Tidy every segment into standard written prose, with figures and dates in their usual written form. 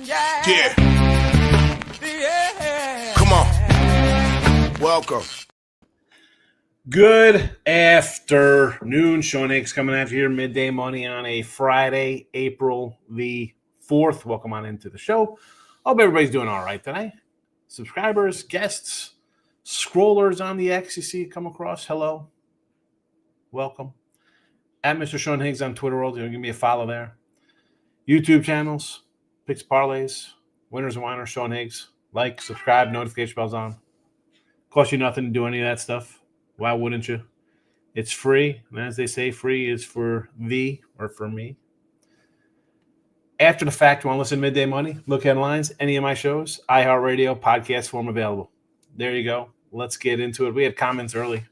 Yeah. Come on. Welcome. Good afternoon. Sean Higgs coming out here, midday money on a Friday, April the 4th. Welcome on into the show. Hope everybody's doing all right today. Subscribers, guests, scrollers on the X you see come across. Hello. Welcome. At Mr. Sean Higgs on Twitter world. Give me a follow there. YouTube channels, picks, parlays, winners and whiners, Sean Higgs. Like, subscribe, notification bells on. Cost you nothing to do any of that stuff. Why wouldn't you? It's free. And as they say, free is for thee or for me. After the fact, you want to listen to Midday Money? Look headlines, any of my shows, iHeartRadio, podcast form available. There you go. Let's get into it. We had comments early.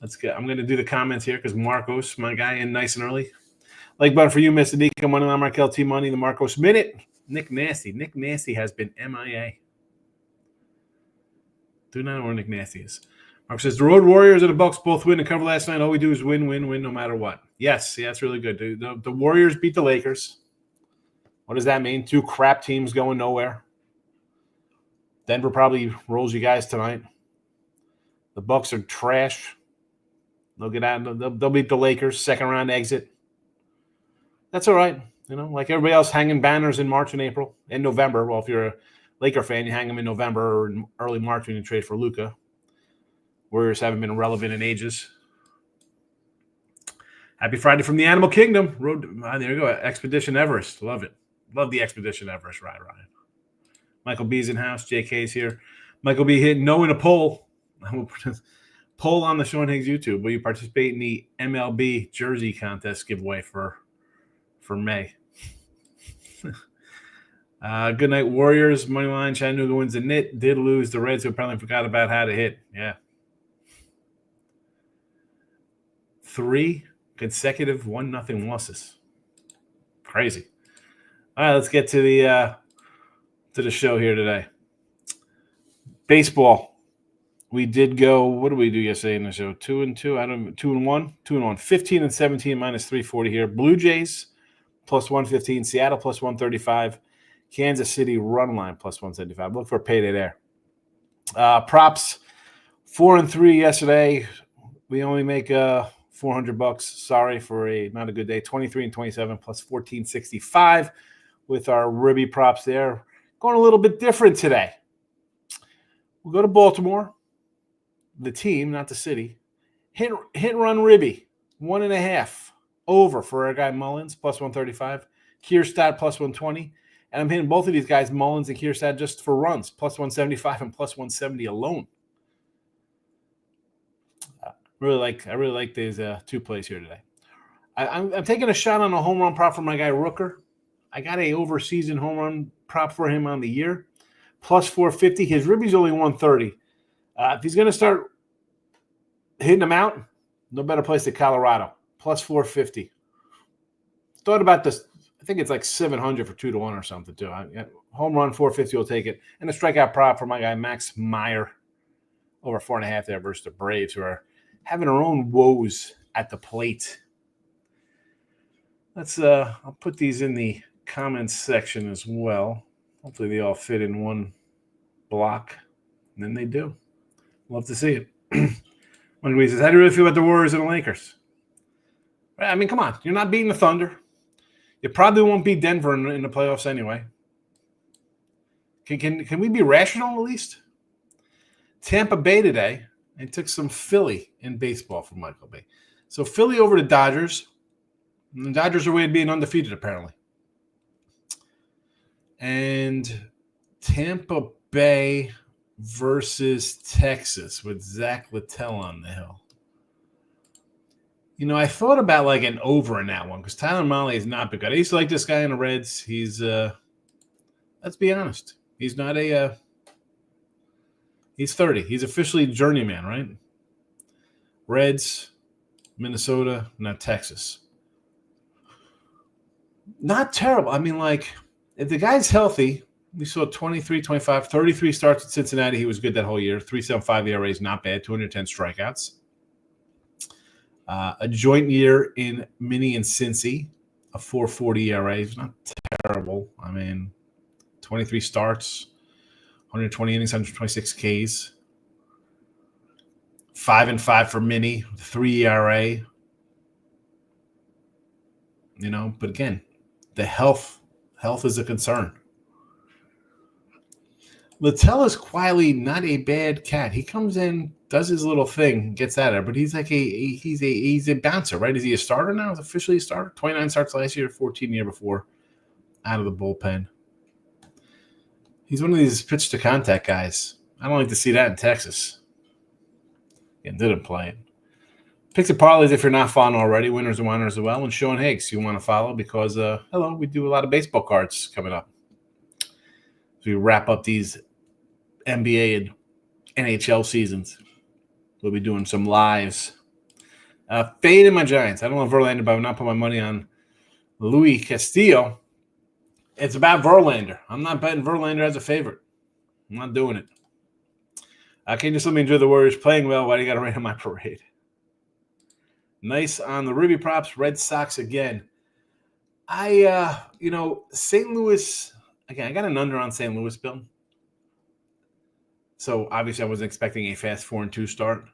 I'm going to do the comments here because Marcos, my guy, in nice and early. Like button for you, Mr. D. Come on, Markel T Money, the Marcos Minute. Nick Nasty has been MIA. Do not know where Nick Nasty is. Mark says, the Road Warriors and the Bucks both win and cover last night. All we do is win no matter what. Yes, yeah, that's really good. The Warriors beat the Lakers. What does that mean? Two crap teams going nowhere. Denver probably rolls you guys tonight. The Bucks are trash. They'll get out. They'll beat the Lakers. Second round exit. That's all right. You know, like everybody else hanging banners in March and April. In November. Well, if you're a Laker fan, you hang them in November or in early March when you trade for Luka. Warriors haven't been relevant in ages. Happy Friday from the Animal Kingdom. There you go. Expedition Everest. Love it. Love the Expedition Everest ride, Ryan. Michael B's in house. JK's here. Michael B hit no in a poll. Poll on the Sean Higgs YouTube. Will you participate in the MLB jersey contest giveaway for May? Good night, Warriors. Moneyline. Chattanooga wins the knit. Did lose the Reds, who apparently forgot about how to hit. Yeah. 3 consecutive 1-0 losses. Crazy. All right, let's get to the show here today. Baseball. We did go. What did we do yesterday in the show? 2-2. 2-1. 2-1. 15 and 17 minus 340 here. Blue Jays plus 115. Seattle plus 135. Kansas City run line plus 175. Look for a payday there. Props 4 and 3 yesterday. We only make $400. Sorry for not a good day. 23 and 27 plus 1465 with our ribby props there. Going a little bit different today. We'll go to Baltimore. The team, not the city. Hit run ribby 1.5 over for our guy Mullins plus 135. Kierstad plus 120. And I'm hitting both of these guys, Mullins and Kierstad, just for runs plus 175 and plus 170 alone. I really like these two plays here today. I'm taking a shot on a home run prop for my guy Rooker. I got a overseason home run prop for him on the year, plus 450. His ribby's only 130. If he's going to start hitting them out, no better place than Colorado, plus 450. Thought about this. I think it's like 700 for 2-1 or something too. Home run 450 will take it, and a strikeout prop for my guy Max Meyer over 4.5 there versus the Braves, who are having our own woes at the plate. I'll put these in the comments section as well. Hopefully they all fit in one block. And then they do. Love to see it. One says, how do you really feel about the Warriors and the Lakers? I mean, come on. You're not beating the Thunder. You probably won't beat Denver in the playoffs anyway. Can we be rational at least? Tampa Bay today. And took some Philly in baseball from Michael Bay. So Philly over the Dodgers. And the Dodgers are way to being undefeated, apparently. And Tampa Bay versus Texas with Zach Littell on the hill. You know, I thought about like an over in that one because Tyler Mahle is not big good. I used to like this guy in the Reds. He's, let's be honest, he's not a he's 30. He's officially journeyman, right? Reds, Minnesota, not Texas. Not terrible. I mean, like, if the guy's healthy, we saw 23, 25, 33 starts at Cincinnati. He was good that whole year. 3.75 ERA is not bad. 210 strikeouts. A joint year in Minnie and Cincy, a 4.40 ERA is not terrible. I mean, 23 starts, 120 innings, 126 Ks. 5-5 for Minnie, 3 ERA. But again, the health is a concern. Littell is quietly not a bad cat. He comes in, does his little thing, gets at it, but he's like he's a bouncer, right? Is he a starter now? Is officially a starter? 29 starts last year, 14 the year before, out of the bullpen. He's one of these pitch to contact guys. I don't like to see that in Texas. And didn't play it. Picks and parlays if you're not following already. Winners and whiners as well. And Sean Higgs, you want to follow because, we do a lot of baseball cards coming up. So we wrap up these NBA and NHL seasons. We'll be doing some lives. Fading my Giants. I don't know Verlander, but I would not put my money on Luis Castillo. It's about Verlander. I'm not betting Verlander as a favorite. I'm not doing it. Can you just let me enjoy the Warriors playing well? Why do you got to rain on my parade? Nice on the Ruby props. Red Sox again. St. Louis, again, I got an under on St. Louis, Bill. So, obviously, I wasn't expecting a fast 4-2 start.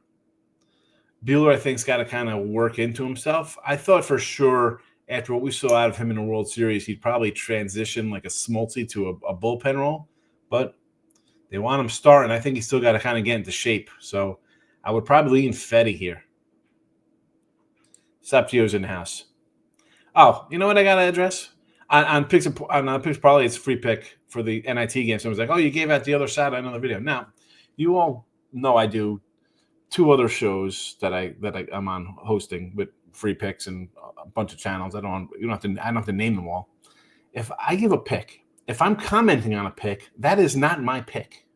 Buehler, I think, has got to kind of work into himself. I thought for sure after what we saw out of him in the World Series, he'd probably transition like a Smoltzy to a bullpen role. But they want him starting. I think he's still got to kind of get into shape. So, I would probably lean Fetty here. Saptio's in the house. Oh, you know what I got to address? On Picks Parlay, it's a free pick for the NIT game. Someone's like, oh, you gave out the other side on another video. Now, you all know I do 2 other shows that I'm on hosting with free picks and a bunch of channels. I don't have to name them all. If I give a pick, if I'm commenting on a pick, that is not my pick.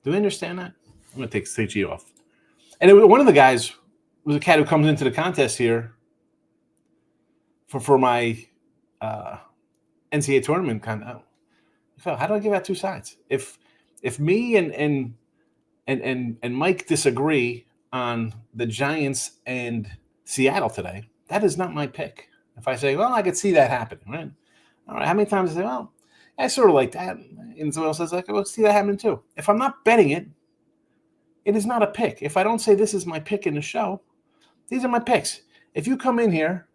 Do you understand that? I'm going to take you off. And one of the guys was a cat who comes into the contest here for my NCAA tournament. So how do I give out 2 sides? If me and Mike disagree on the Giants and Seattle today, that is not my pick. If I say, well, I could see that happening, right? All right. How many times I say, well, I sort of like that, and someone else says, like, well, see that happening too. If I'm not betting it, it is not a pick. If I don't say this is my pick in the show, these are my picks. If you come in here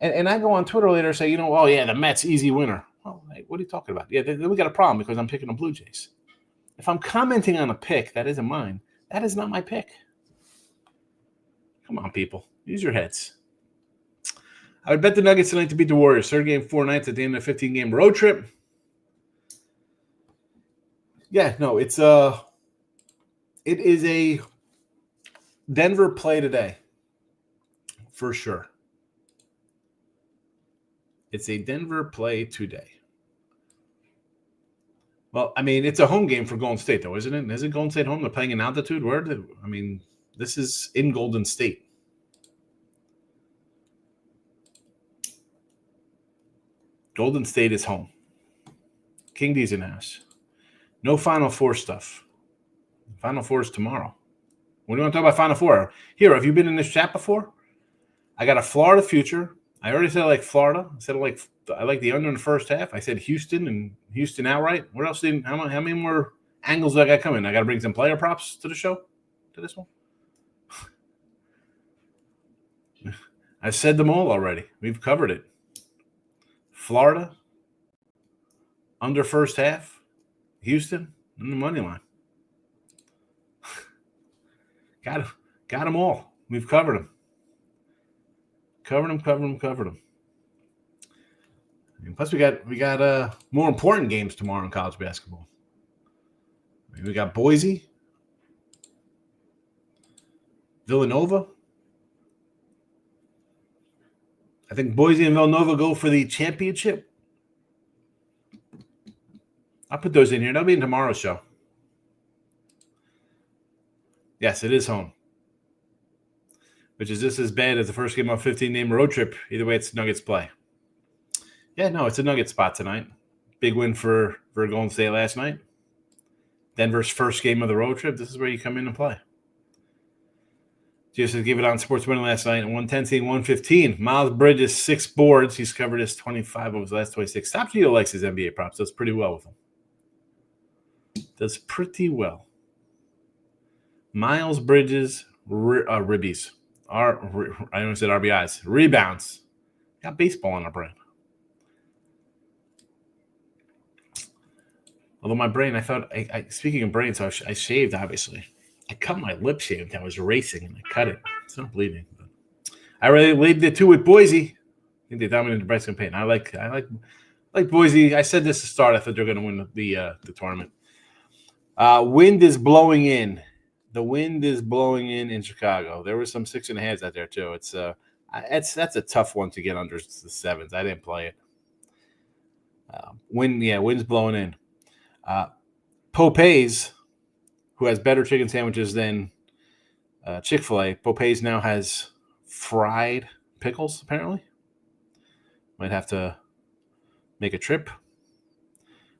and I go on Twitter later and say, oh, yeah, the Mets, easy winner. Well, hey, what are you talking about? Yeah, then we got a problem because I'm picking the Blue Jays. If I'm commenting on a pick that isn't mine, that is not my pick. Come on, people. Use your heads. I would bet the Nuggets tonight to beat the Warriors. Third game, 4 nights at the end of a 15-game road trip. Yeah, no, it is a Denver play today. For sure. It's a Denver play today. Well, I mean, it's a home game for Golden State, though, isn't it? Isn't Golden State home? They're playing in altitude. This is in Golden State. Golden State is home. King D's in the house. No Final Four stuff. Final Four is tomorrow. What do you want to talk about Final Four? Here, have you been in this chat before? I got a Florida future. I already said I like Florida. I said I like the under in the first half. I said Houston and Houston outright. What else? How many more angles do I got coming? I got to bring some player props to the show, to this one. I said them all already. We've covered it. Florida, under first half, Houston, and the money line. Got them all. We've covered them. Covered them. And plus, we got more important games tomorrow in college basketball. We got Boise, Villanova. I think Boise and Villanova go for the championship. I'll put those in here. That'll be in tomorrow's show. Yes, it is home. Which is just as bad as the first game of a 15-game road trip. Either way, it's Nuggets play. Yeah, no, it's a Nugget spot tonight. Big win for Golden State last night. Denver's first game of the road trip. This is where you come in and play. Just gave it on Sports Winning last night, 110, 115. Miles Bridges, 6 boards. He's covered his 25 of his last 26. Top Geo likes his NBA props. Does pretty well with them. Does pretty well. Miles Bridges, ribbies. I almost said RBIs. Rebounds. Got baseball on our brain. Although my brain, I thought, speaking of brain, so I shaved, obviously. I cut my lip shaved. I was racing, and I cut it. It's not bleeding. But I really laid the 2 with Boise. I think they dominated the Bryce campaign. I like Boise. I said this to start. I thought they were going to win the tournament. Wind is blowing in. The wind is blowing in Chicago. There were some 6.5s out there too. That's a tough one to get under the 7s. I didn't play it. Wind's blowing in. Popeyes, who has better chicken sandwiches than Chick-fil-A, Popeyes now has fried pickles, apparently. Might have to make a trip.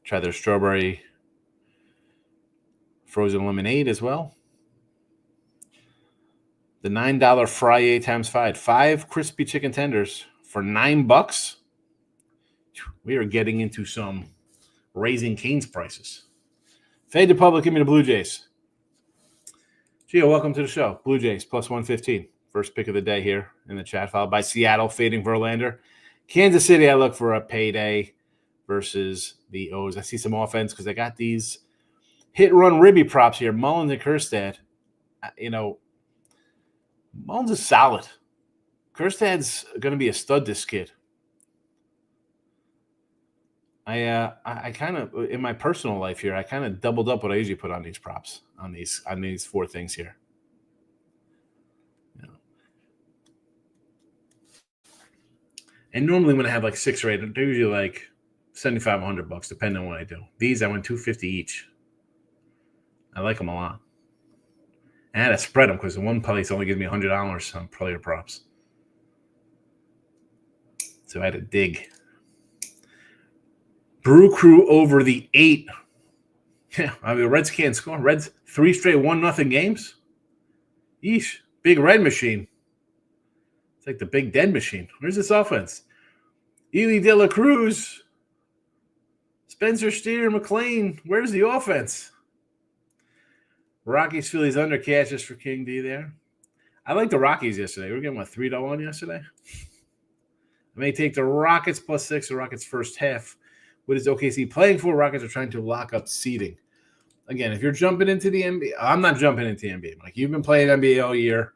Try their strawberry frozen lemonade as well. The $9 fry 8 times 5 crispy chicken tenders for $9. We are getting into some Raising Cane's prices. Fade to public, give me the Blue Jays. Gio, welcome to the show. Blue Jays plus 115. First pick of the day here in the chat, followed by Seattle fading Verlander. Kansas City, I look for a payday versus the O's. I see some offense because I got these hit-run ribby props here. Mullins and Kjerstad. Mullins is solid. Kjerstad's going to be a stud, this kid. I kind of, in my personal life here, I kind of doubled up what I usually put on these props, on these 4 things here. And normally when I have like 6 or 8, they're usually like $75, $100, depending on what I do. These, I went $250 each. I like them a lot. And I had to spread them because the one place only gives me $100 on player props. So I had to dig. Brew Crew over the 8. Yeah, I mean, the Reds can't score. Reds 3 straight 1-0 games. Yeesh, big red machine. It's like the big dead machine. Where's this offense? Ely De La Cruz, Spencer Steer, McLean. Where's the offense? Rockies, Phillies under catches for King D there. I like the Rockies yesterday. We were getting 3-1 yesterday. I may take the Rockets plus 6, the Rockets first half. What is OKC playing for? Rockets are trying to lock up seeding. Again, if you're jumping into the NBA, I'm not jumping into the NBA. Like, you've been playing NBA all year.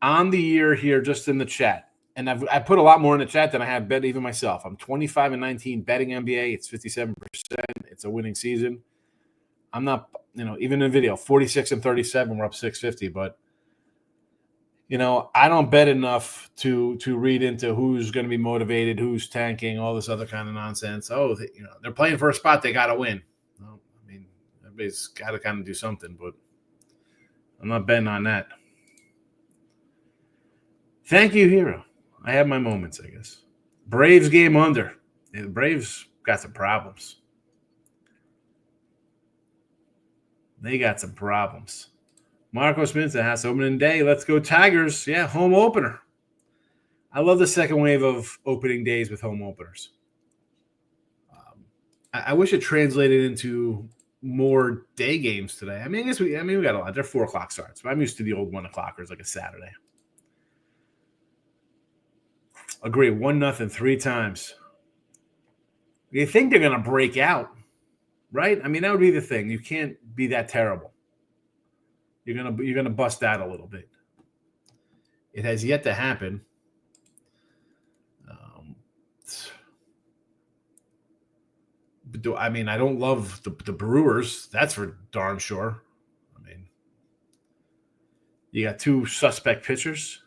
On the year here, just in the chat, and I put a lot more in the chat than I have bet even myself. I'm 25-19 betting NBA. It's 57%. It's a winning season. I'm not, even in the video, 46-37. We're up 650, but I don't bet enough to read into who's going to be motivated, who's tanking, all this other kind of nonsense. Oh, they're playing for a spot, they got to win. Well, I mean, everybody's got to kind of do something, but I'm not betting on that. Thank you, Hero. I have my moments, I guess. Braves game under. Yeah, the Braves got some problems. They got some problems. Marco Smith has opening day. Let's go Tigers. Yeah, home opener. I love the second wave of opening days with home openers. I wish it translated into more day games today. I mean, we got a lot. They're 4 o'clock starts. But I'm used to the old 1 o'clockers like a Saturday. Agree. 1-0 3 times. You think they're going to break out, right? I mean, that would be the thing. You can't be that terrible. You're gonna bust out a little bit. It has yet to happen. I don't love the Brewers. That's for darn sure. I mean, you got 2 suspect pitchers.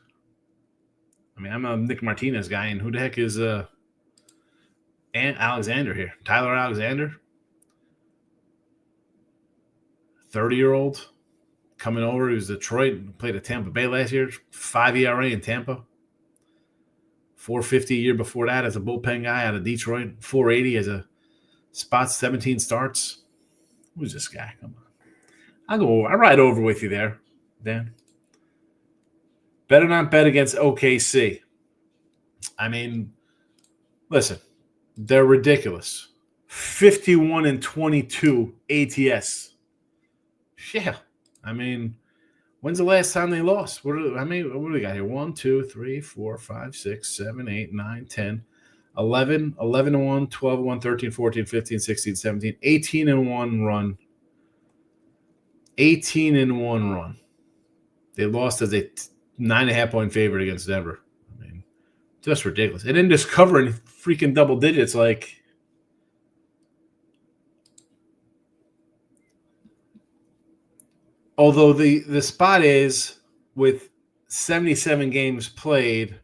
I mean, I'm a Nick Martinez guy, and who the heck is Alexander here? Tyler Alexander, 30-year-old. Coming over, he was Detroit, played at Tampa Bay last year, 5 ERA in Tampa. 450 a year before that as a bullpen guy out of Detroit. 480 as a spot, 17 starts. Who's this guy? Come on. I'll ride over with you there, Dan. Better not bet against OKC. I mean, listen, they're ridiculous. 51-22 ATS. Yeah. I mean, when's the last time they lost? What do we got here? 1, 2, 3, 4, 5, 6, 7, 8, 9, 10, 11, 11-1, 12-1, 13, 14, 15, 16, 17, 18-1 run. 18-1 run. They lost as a 9.5-point favorite against Denver. I mean, just ridiculous. And then just covering freaking double digits, like. Although the spot is with 77 games played,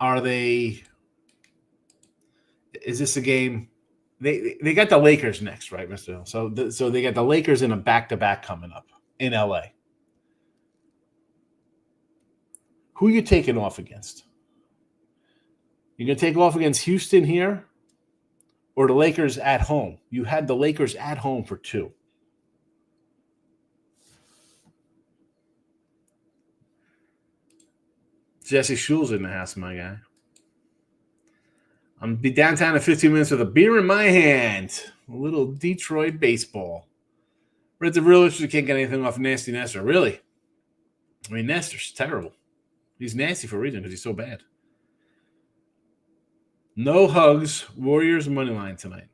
is this a game? They got the Lakers next, right, Mr. Hill? So they got the Lakers in a back-to-back coming up in LA. Who are you taking off against? You're going to take off against Houston here or the Lakers at home? You had the Lakers at home for 2. Jesse Schul's in the house, my guy. I'm going to be downtown in 15 minutes with a beer in my hand. A little Detroit baseball. Reds are real issues. Can't get anything off Nasty Nestor. Really? I mean, Nestor's terrible. He's nasty for a reason because he's so bad. No Hugs. Warriors money line tonight.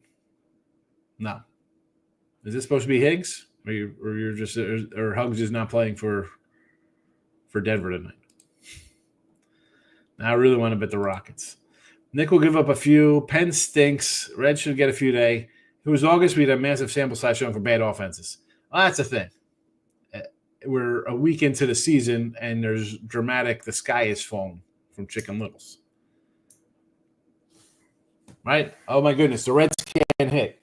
No. Is this supposed to be Higgs? Or Hugs is not playing for Denver tonight? Now I really want to bet the Rockets. Nick will give up a few. Penn stinks. Red should get a few today. It was August. We had a massive sample size showing for bad offenses. Well, that's the thing. We're a week into the season, and there's dramatic. The sky is falling from Chicken Littles. Right? Oh, my goodness. The Reds can't hit.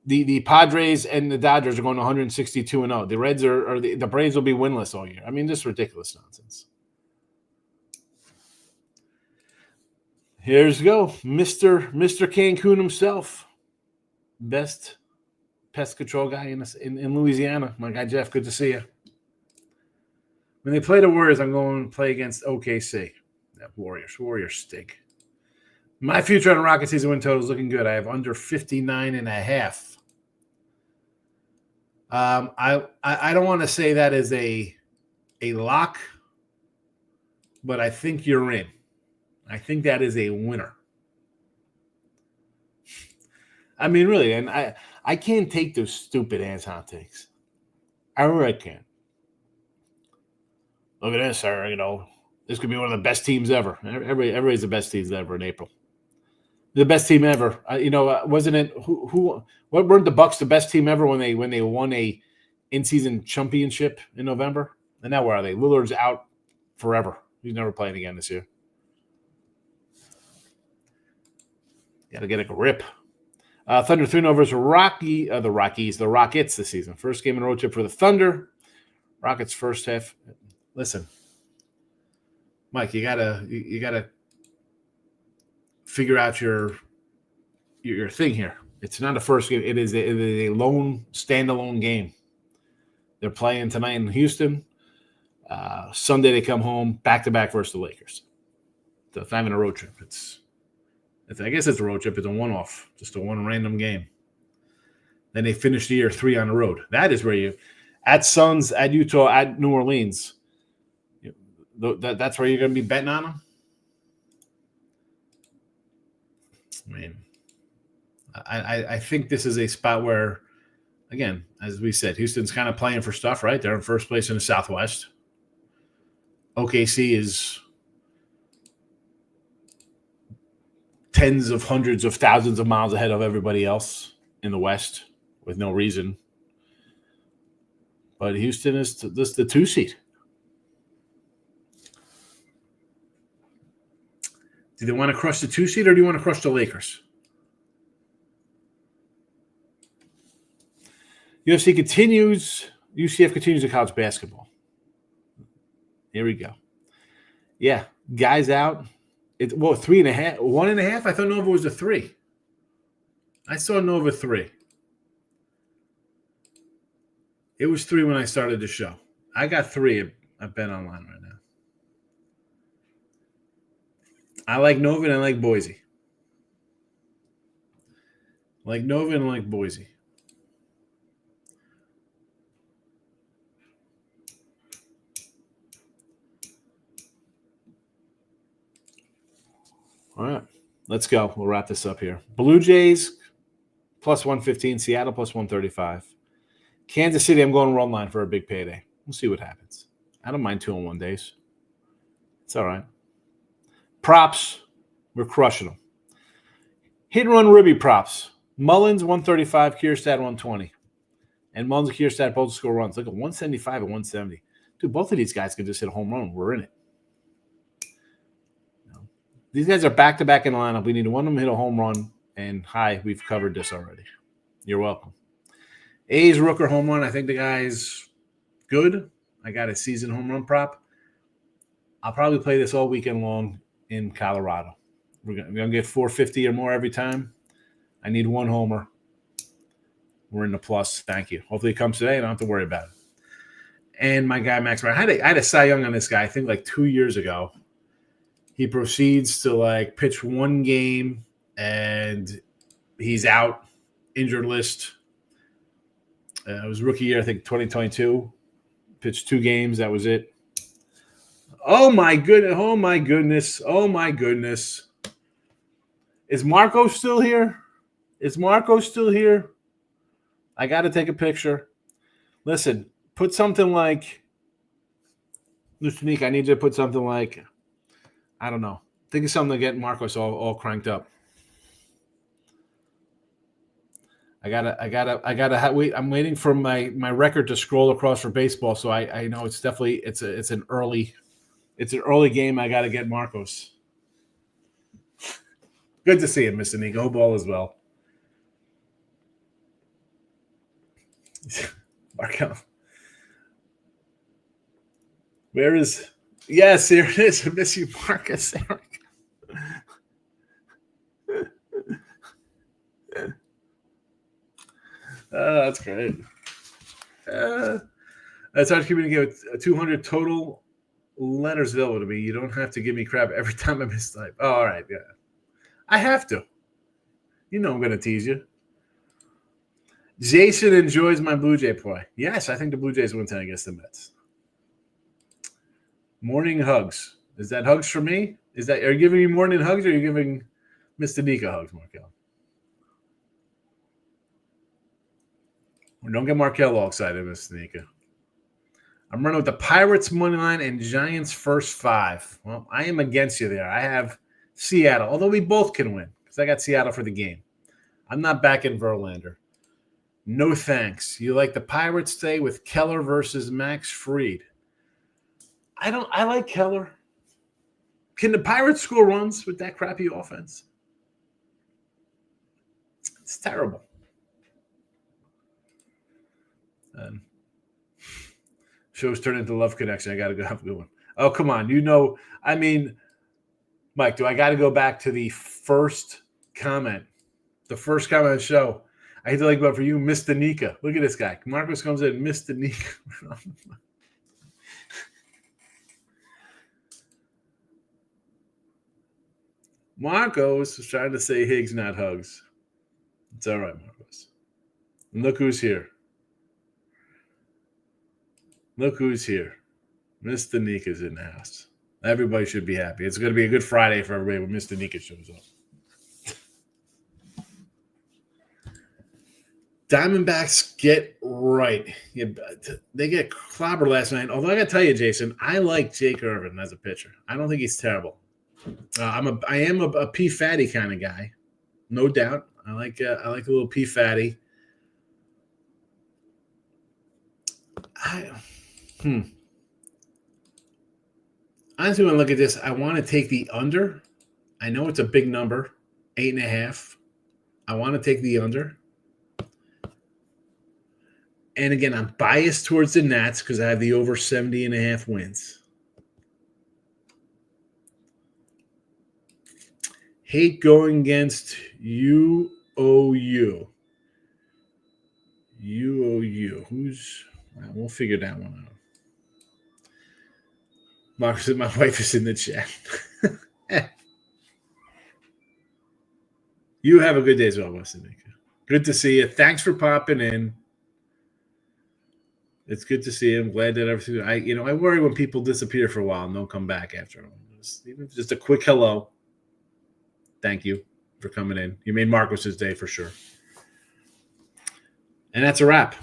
The Padres and the Dodgers are going 162-0. The Reds the Braves will be winless all year. I mean, this is ridiculous nonsense. Here's go, Mr. Cancun himself, best pest control guy in Louisiana. My guy Jeff, good to see you. When they play the Warriors, I'm going to play against OKC. That Warriors stink. My future on the Rocket season win total is looking good. I have under 59.5. I don't want to say that as a lock, but I think you're in. I think that is a winner. I mean, really, and I can't take those stupid ass hot takes. I really can't. Look at this, sir. You know, this could be one of the best teams ever. Everybody's the best teams ever in April. The best team ever. Wasn't it? What weren't the Bucks the best team ever when they won a in-season championship in November? And now where are they? Lillard's out forever. He's never playing again this year. Got to get a grip. Thunder 3-0 versus the Rockets this season. First game in a road trip for the Thunder. Rockets first half. Listen, Mike, you gotta figure out your thing here. It's not a first game. It is a lone standalone game. They're playing tonight in Houston. Sunday they come home back to back versus the Lakers. So it's not even a road trip. I guess it's a road trip. It's a one-off, just a one random game. Then they finish the year 3 on the road. That is where you, at Suns, at Utah, at New Orleans, that's where you're going to be betting on them. I mean, I think this is a spot where, again, as we said, Houston's kind of playing for stuff, right? They're in first place in the Southwest. OKC is tens of hundreds of thousands of miles ahead of everybody else in the West with no reason. But Houston is just the 2 seed. Do they want to crush the 2 seed or do you want to crush the Lakers? UCF continues in college basketball. Here we go. Yeah, guys out. 3.5, 1.5. I thought Nova was a 3. I saw Nova 3. It was 3 when I started the show. I got 3 at Bet Online right now. I like Nova and I like Boise. Like Nova and like Boise. All right, let's go. We'll wrap this up here. Blue Jays plus 115, Seattle plus 135. Kansas City, I'm going run line for a big payday. We'll see what happens. I don't mind 2-1 days. It's all right. Props, we're crushing them. Hit and run Ribby props. Mullins 135, Kierstad 120. And Mullins and Kierstad both score runs. Look at 175 and 170. Dude, both of these guys can just hit a home run. We're in it. These guys are back-to-back in the lineup. We need one of them hit a home run. And hi, we've covered this already. You're welcome. A's Rooker home run. I think the guy's good. I got a season home run prop. I'll probably play this all weekend long in Colorado. We're gonna get 450 or more every time. I need one homer. We're in the plus. Thank you. Hopefully it comes today. I don't have to worry about it. And my guy, Max Meyer. I had a Cy Young on this guy, I think like 2 years ago. He proceeds to pitch one game and he's out, injured list. It was rookie year, I think 2022. Pitched 2 games. That was it. Oh, my goodness. Oh, my goodness. Oh, my goodness. Is Marco still here? Is Marco still here? I got to take a picture. Listen, put something like – Lucianique, I need you to put something like – I don't know. Think of something to get Marcos all cranked up. I gotta wait. I'm waiting for my record to scroll across for baseball, so I know it's definitely it's an early game. I gotta get Marcos. Good to see him, Mr. Nico. Ball as well. Marco. Where is? Yes, here it is. I miss you, Marcus. That's great. That's how to communicate with 200 total letters available to me. You don't have to give me crap every time I mistype. Oh, all right, yeah. I have to. You know I'm going to tease you. Jason enjoys my Blue Jay play. Yes, I think the Blue Jays win 10 against the Mets. Morning hugs. Is that hugs for me? Are you giving me morning hugs or are you giving Mr. Nika hugs, Markel? Don't get Markel all excited, Mr. Nika. I'm running with the Pirates money line and Giants first 5. Well, I am against you there. I have Seattle, although we both can win because I got Seattle for the game. I'm not backing Verlander. No thanks. You like the Pirates today with Keller versus Max Fried. I like Keller. Can the Pirates score runs with that crappy offense? It's terrible. Show's turned into Love Connection. I got to go have a good one. Oh, come on. Mike, do I got to go back to the first comment? The first comment of the show. I hate to like about for you, Mr. Nika. Look at this guy. Marcos comes in, Mr. Nika. Marcos was trying to say Higgs, not hugs. It's all right, Marcos. And look who's here. Look who's here. Mr. Nika's in the house. Everybody should be happy. It's going to be a good Friday for everybody when Mr. Nika shows up. Diamondbacks get right. Yeah, they get clobbered last night. Although I got to tell you, Jason, I like Jake Irvin as a pitcher. I don't think he's terrible. I am a P Fatty kind of guy, no doubt. I like a little P Fatty. Honestly, when I look at this, I want to take the under. I know it's a big number, 8.5. I want to take the under. And again, I'm biased towards the Nats because I have the over 70.5 wins. Hate going against UOU. UOU. We'll figure that one out. Marcus said, my wife is in the chat. You have a good day as well, Weston. Good to see you. Thanks for popping in. It's good to see you. I'm glad that everything. I worry when people disappear for a while and don't come back after. Just a quick hello. Thank you for coming in. You made Marcus's day for sure. And that's a wrap.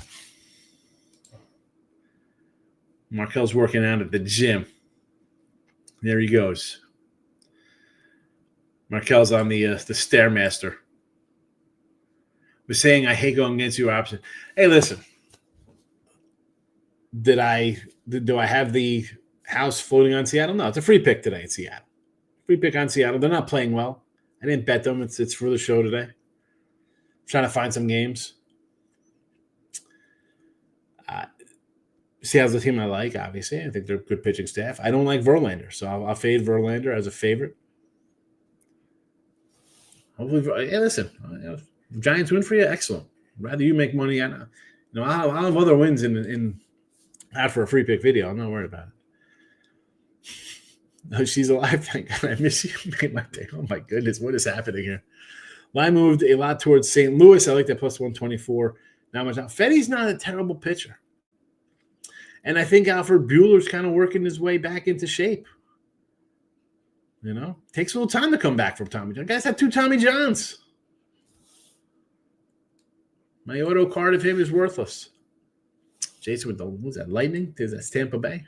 Markel's working out at the gym. There he goes. Markel's on the Stairmaster. Was saying I hate going against your option. Hey, listen. Do I have the house floating on Seattle? No, it's a free pick today in Seattle. Free pick on Seattle. They're not playing well. I didn't bet them. It's for the show today. I'm trying to find some games. Seattle's a team I like, obviously. I think they're a good pitching staff. I don't like Verlander, so I'll fade Verlander as a favorite. Hopefully, hey, listen, if Giants win for you, excellent. Rather you make money. I'll have other wins in out for a free pick video. I'm not worried about it. No, she's alive. Thank God. I miss you. Made my day. Oh my goodness, what is happening here? Line moved a lot towards St. Louis. I like that plus 124. Not much. Fetty's not a terrible pitcher. And I think Alfred Bueller's kind of working his way back into shape. Takes a little time to come back from Tommy John. Guys have 2 Tommy Johns. My auto card of him is worthless. Jason with what's that, Lightning? Is that Tampa Bay?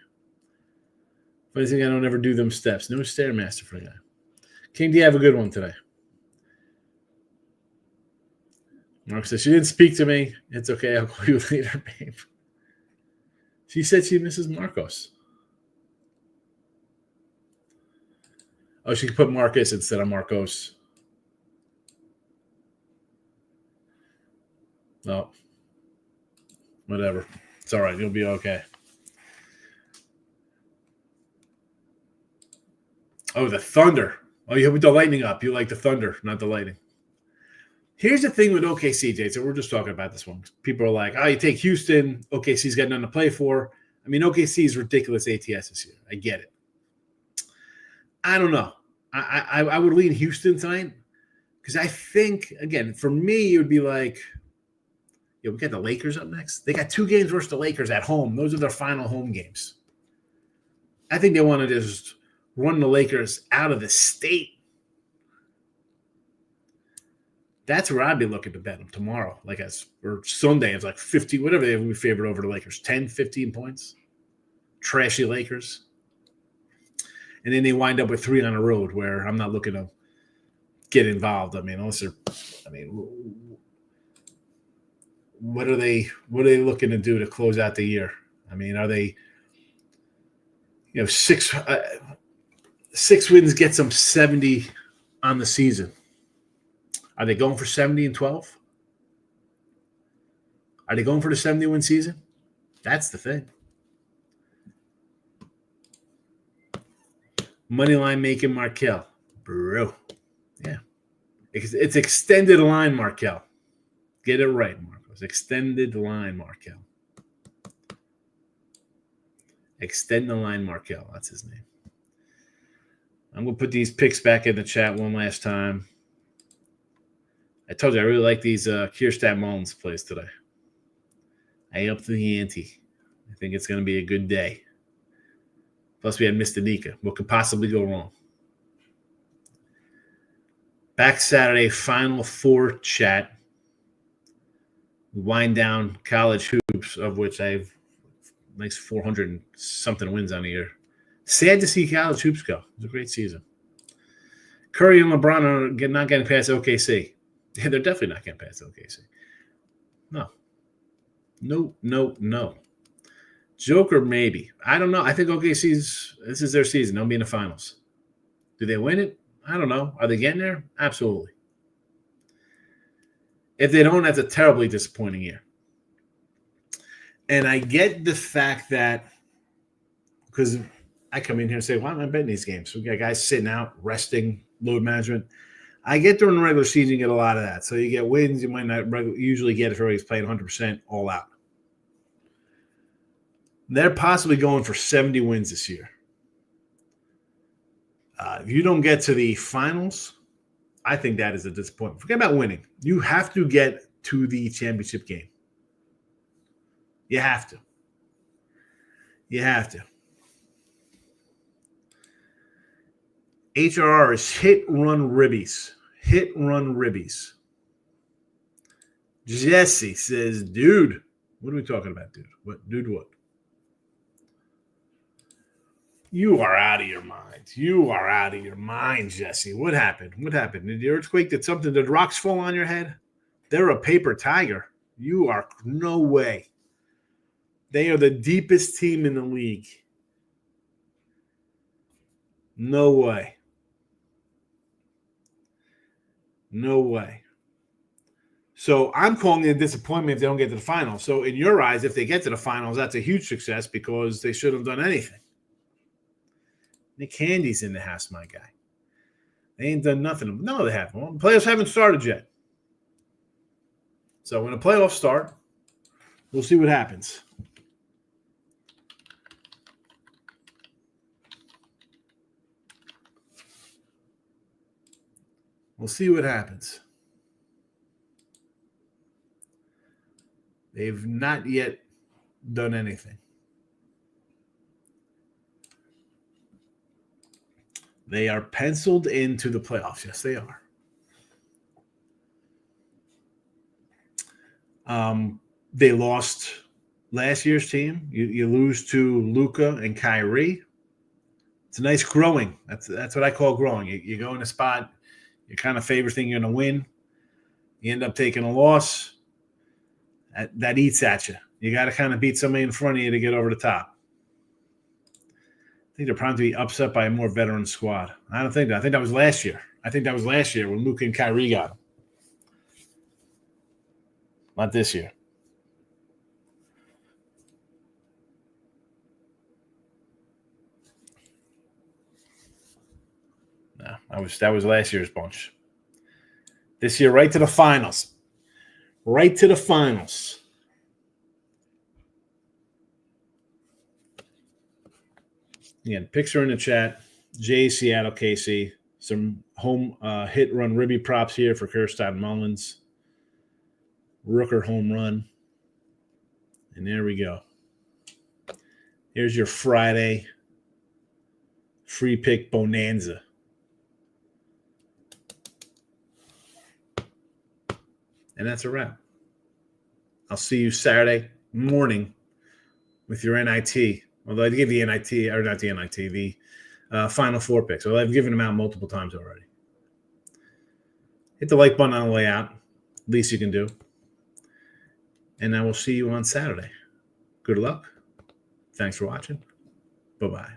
Funny thing, I don't ever do them steps. No Stairmaster for that. King D, have a good one today. Mark says, she didn't speak to me. It's okay. I'll call you later, babe. She said she misses Marcos. Oh, she could put Marcus instead of Marcos. No. Whatever. It's all right. You'll be okay. Oh, the Thunder. Oh, you have the Lightning up. You like the Thunder, not the Lightning. Here's the thing with OKC, Jay. So we're just talking about this one. People are like, you take Houston. OKC's got nothing to play for. I mean, OKC is ridiculous ATS this year. I get it. I don't know. I would lean Houston tonight because I think, again, for me, it would be like, we got the Lakers up next. They got 2 games versus the Lakers at home. Those are their final home games. I think they want to just run the Lakers out of the state. That's where I'd be looking to bet them tomorrow, or Sunday. It's like 50, whatever they would be favored over the Lakers, 10, 15 points. Trashy Lakers. And then they wind up with 3 on the road where I'm not looking to get involved. I mean, what are they looking to do to close out the year? I mean, are they, 6 wins gets them 70 on the season? Are they going for 70 and 12? Are they going for the 70-win season? That's the thing. Moneyline making Markel. Bro. Yeah. It's extended line Markel. Get it right, Marcos. Extended line Markel. Extend the line Markel. That's his name. I'm going to put these picks back in the chat one last time. I told you I really like these Kierstadt Mullins plays today. I upped the ante. I think it's going to be a good day. Plus, we had Mr. Nika. What could possibly go wrong? Back Saturday, Final Four chat. We wind down college hoops, of which I've nice 400 and something wins on the year. Sad to see college hoops go. It was a great season. Curry and LeBron are not getting past OKC. Yeah, they're definitely not getting past OKC. No. Joker, maybe. I don't know. I think OKC's – this is their season. They'll be in the finals. Do they win it? I don't know. Are they getting there? Absolutely. If they don't, that's a terribly disappointing year. And I get the fact that – because I come in here and say, why am I betting these games? We got guys sitting out, resting, load management. I get during the regular season, you get a lot of that. So you get wins. You might not usually get if everybody's playing 100% all out. They're possibly going for 70 wins this year. If you don't get to the finals, I think that is a disappointment. Forget about winning. You have to get to the championship game. You have to. You have to. HRR is hit, run, ribbies. Hit, run, ribbies. Jesse says, dude, what are we talking about, dude? What, dude, what? You are out of your mind. You are out of your mind, Jesse. What happened? What happened? Did the earthquake? Did something? Did rocks fall on your head? They're a paper tiger. You are no way. They are the deepest team in the league. No way. No way. So I'm calling it a disappointment if they don't get to the finals. So in your eyes, if they get to the finals, that's a huge success because they shouldn't have done anything. Nick Handy's in the house, my guy. They ain't done nothing. No, they haven't. Well, the playoffs haven't started yet. So when the playoffs start, we'll see what happens. We'll see what happens. They've not yet done anything. They are penciled into the playoffs. Yes, they are. They lost last year's team. You lose to Luka and Kyrie. It's a nice growing. That's what I call growing. You go in a spot, you kind of favor thinking you're going to win. You end up taking a loss. That eats at you. You got to kind of beat somebody in front of you to get over the top. I think they're probably upset by a more veteran squad. I don't think that. I think that was last year. I think that was last year when Luka and Kyrie got them. Not this year. No, that was last year's bunch. This year, right to the finals. Right to the finals. Again, picture in the chat. Jay, Seattle, KC. Some home hit, run, ribby props here for Kirstein Mullins. Rooker home run. And there we go. Here's your Friday free pick bonanza. And that's a wrap. I'll see you Saturday morning with your NIT. Although I gave the NIT, or not the NIT, the Final Four picks. Well, I've given them out multiple times already. Hit the like button on the way out. Least you can do. And I will see you on Saturday. Good luck. Thanks for watching. Bye-bye.